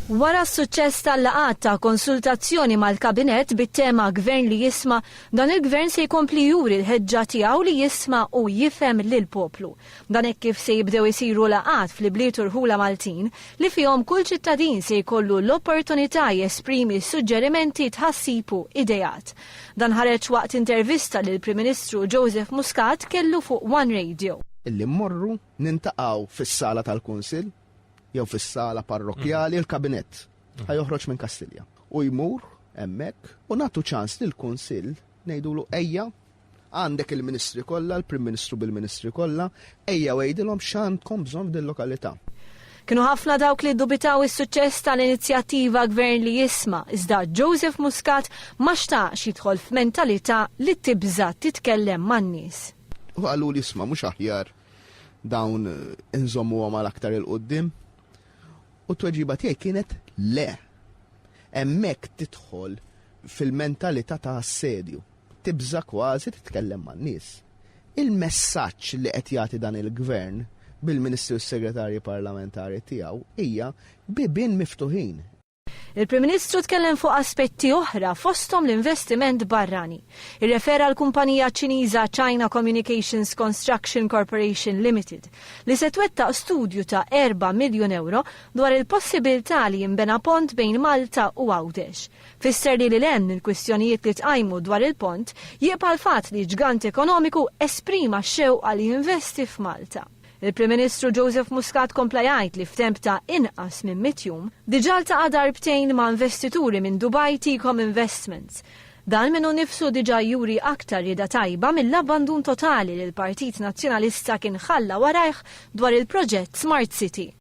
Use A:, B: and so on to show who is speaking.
A: Wara s-suċċess tal-laqgħat ta' konsultazzjoni mal-Kabinett bit-tema Gvern li jisma', dan il-Gvern se jkompli juri l-ħeġġa tiegħu li jisma' u jifhem lill-poplu. Dan hekk kif se jibdew isiru laqgħat fl-ibliet u rħula Maltin li fihom kull ċittadin se jkollu l-opportunità jesprimi suġġerimenti tħassibu idejat. Dan ħareġ waqt intervista lil Prim Ministru Joseph Muscat kellu fuq One Radio.
B: Illi mmorru nintaqgħu fis-sala tal-Kunsill jew fis-sala parrokjali il-Kabinett joħroġ minn Kastilja. U jmur hemmhekk u nagħtu ċans lill-Kunsill ngħidulu ejja għandek il-Ministri kollha, il-Prim Ministru bil-Ministri kollha, ejja ngħidilhom x'għandkom bżonn f'dil-lokalità.
A: Kienu ħafna dawk li ddubitaw is-suċċess tal-inizjattiva Gvern li jisma' iżda Joseph Muscat ma xtaqx jidħol f'mentalità li tibża titkellem man-nies.
B: U qalu li jisma' mhux aħjar dawn inżommuhom għal aktar il-qudiem. U t-tweġiba tiegħi kienet le. Hemmhekk tidħol fil-mentalità ta' assedju. Tibża kważi titkellem man-nies. Il-messaġġ li qed jagħti dan il-Gvern bil-Ministru s-Segretarji Parlamentari tiegħu hija bibien miftuħin.
A: Il-Prim Ministru tkellem fuq aspetti oħra fosthom l-investiment barrani. Irrefera l-kumpanija Ċiniża China Communications Construction Corporation Limited li se twettaq studju ta' 4 miljun euro dwar il-possibilità li jinbena pont bejn Malta u Għawdex. Fisser li l-hemm il-kwistjonijiet li tqajmu dwar il-pont jibqa' l-fatt li ġgant ekonomiku esprima x-xewqa li jinvesti f'Malta. Il-Prim Ministru Joseph Muscat kompla jgħid li f'temp ta' inqas minn 100 jum diġà ltaqa' darbtejn ma' investituri minn Dubai Telecom Investments. Dan minnu nifsu diġà juri aktar rieda tajba mill-abbandun totali li l-Partit Nazzjonalista kien ħalla warajh dwar il-proġett Smart City.